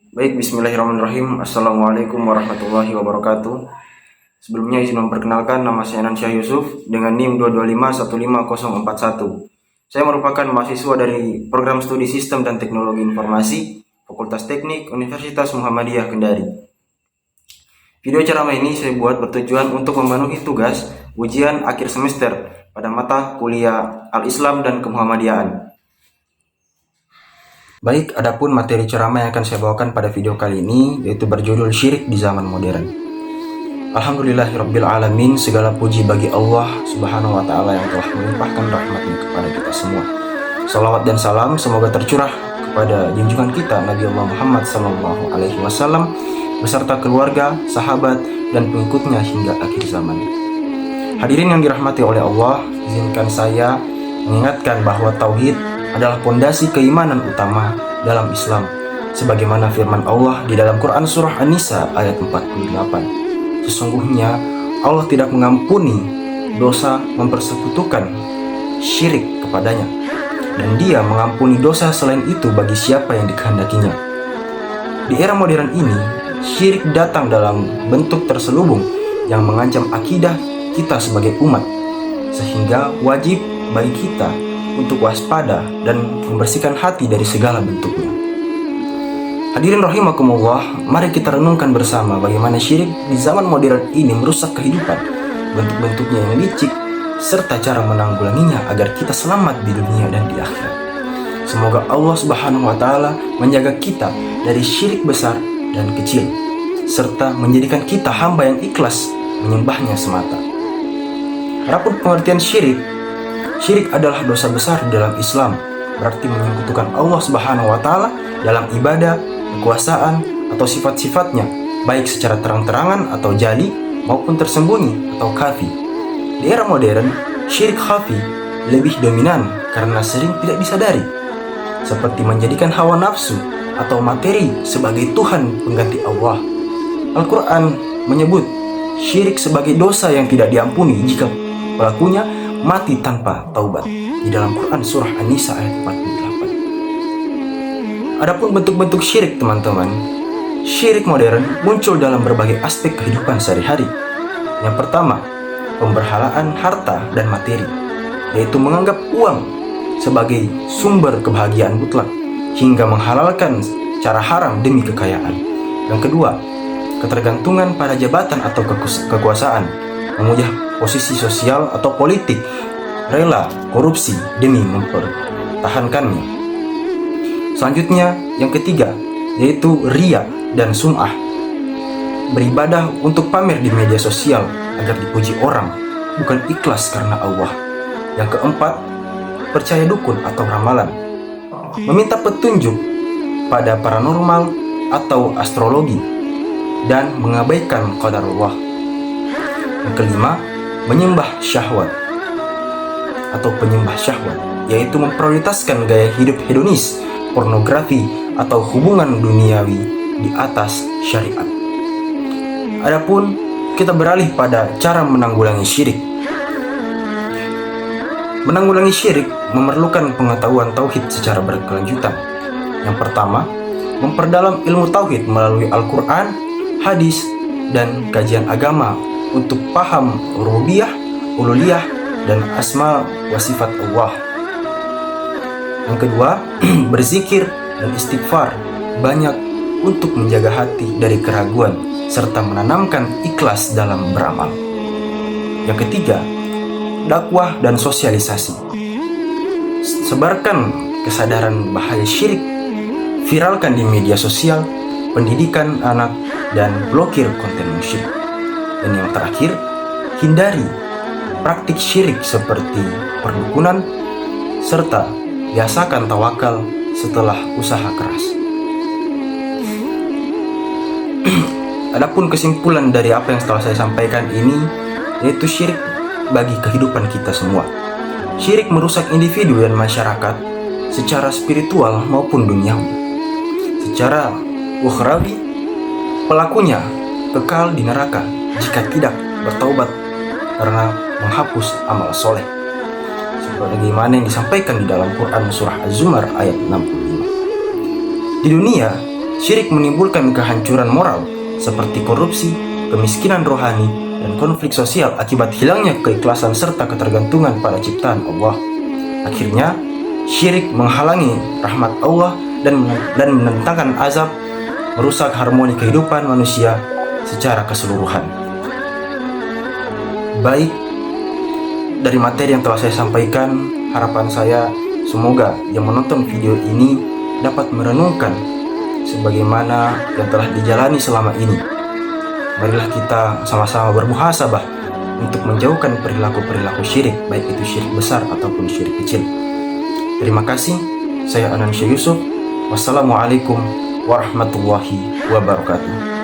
Baik, bismillahirrahmanirrahim. Assalamualaikum warahmatullahi wabarakatuh. Sebelumnya izin memperkenalkan, nama saya Nansyah Yusuf dengan NIM 225-15041. Saya merupakan mahasiswa dari Program Studi Sistem dan Teknologi Informasi, Fakultas Teknik, Universitas Muhammadiyah Kendari. Video ceramah ini saya buat bertujuan untuk memenuhi tugas ujian akhir semester pada mata kuliah Al-Islam dan Kemuhammadiyaan. Baik, adapun materi ceramah yang akan saya bawakan pada video kali ini yaitu berjudul Syirik di Zaman Modern. Alhamdulillahirabbil alamin, segala puji bagi Allah Subhanahu wa taala yang telah melimpahkan rahmat-Nya kepada kita semua. Salawat dan salam semoga tercurah kepada junjungan kita Nabi Allah Muhammad sallallahu alaihi wasallam beserta keluarga, sahabat dan pengikutnya hingga akhir zaman. Hadirin yang dirahmati oleh Allah, izinkan saya mengingatkan bahwa tauhid adalah pondasi keimanan utama dalam Islam, sebagaimana firman Allah di dalam Quran surah An-Nisa ayat 48. Sesungguhnya Allah tidak mengampuni dosa mempersekutukan syirik kepadanya, dan Dia mengampuni dosa selain itu bagi siapa yang dikehendakinya. Di era modern ini, syirik datang dalam bentuk terselubung yang mengancam akidah kita sebagai umat, sehingga wajib bagi kita untuk waspada dan membersihkan hati dari segala bentuknya. Hadirin rahimakumullah, mari kita renungkan bersama bagaimana syirik di zaman modern ini merusak kehidupan, bentuk-bentuknya yang licik, serta cara menanggulanginya agar kita selamat di dunia dan di akhirat. Semoga Allah Subhanahu wa taala menjaga kita dari syirik besar dan kecil, serta menjadikan kita hamba yang ikhlas menyembahnya semata. Adapun pengertian syirik adalah dosa besar dalam Islam, berarti menyekutukan Allah Subhanahu wa taala dalam ibadah, kekuasaan atau sifat-sifatnya, baik secara terang-terangan atau jali maupun tersembunyi atau khafi. Di era modern, syirik khafi lebih dominan karena sering tidak disadari, seperti menjadikan hawa nafsu atau materi sebagai Tuhan pengganti Allah. Al-Quran menyebut syirik sebagai dosa yang tidak diampuni jika pelakunya mati tanpa taubat di dalam Quran surah An-Nisa ayat 48. Adapun bentuk-bentuk syirik, teman-teman, syirik modern muncul dalam berbagai aspek kehidupan sehari-hari. Yang pertama, pemberhalaan harta dan materi, yaitu menganggap uang sebagai sumber kebahagiaan mutlak hingga menghalalkan cara haram demi kekayaan. Yang kedua, ketergantungan pada jabatan atau kekuasaan, memuja posisi sosial atau politik, rela korupsi demi mempertahankannya. Selanjutnya, yang ketiga, yaitu riya dan sum'ah, beribadah untuk pamer di media sosial agar dipuji orang, bukan ikhlas karena Allah. Yang keempat, percaya dukun atau ramalan, meminta petunjuk pada paranormal atau astrologi, dan mengabaikan qadarullah. Yang kelima, menyembah syahwat atau penyembah syahwat, yaitu memprioritaskan gaya hidup hedonis, pornografi atau hubungan duniawi di atas syariat. Adapun kita beralih pada cara menanggulangi syirik. Menanggulangi syirik memerlukan pengetahuan tauhid secara berkelanjutan. Yang pertama, memperdalam ilmu tauhid melalui Al-Quran, hadis, dan kajian agama untuk paham rububiyah, uluhiyah, dan asma wa sifat Allah. Yang kedua, berzikir dan istighfar banyak untuk menjaga hati dari keraguan serta menanamkan ikhlas dalam beramal. Yang ketiga, dakwah dan sosialisasi. Sebarkan kesadaran bahaya syirik, viralkan di media sosial, pendidikan anak, dan blokir konten musyrik. Dan yang terakhir, hindari praktik syirik seperti perdukunan, serta biasakan tawakal setelah usaha keras. Adapun kesimpulan dari apa yang setelah saya sampaikan ini, yaitu syirik bagi kehidupan kita semua. Syirik merusak individu dan masyarakat secara spiritual maupun duniawi. Secara ukhrawi, pelakunya kekal di neraka jika tidak bertaubat karena menghapus amal soleh, sebagaimana yang disampaikan di dalam Quran surah Az-Zumar ayat 65. Di dunia, Syirik menimbulkan kehancuran moral seperti korupsi, kemiskinan rohani, dan konflik sosial akibat hilangnya keikhlasan serta ketergantungan pada ciptaan Allah. Akhirnya, syirik menghalangi rahmat Allah dan menentangkan azab, merusak harmoni kehidupan manusia secara keseluruhan. Baik, dari materi yang telah saya sampaikan, harapan saya semoga yang menonton video ini dapat merenungkan sebagaimana yang telah dijalani selama ini. Marilah kita sama-sama bermuhasabah untuk menjauhkan perilaku-perilaku syirik, baik itu syirik besar ataupun syirik kecil. Terima kasih, saya Anansyah Yusuf. Wassalamualaikum warahmatullahi wabarakatuh.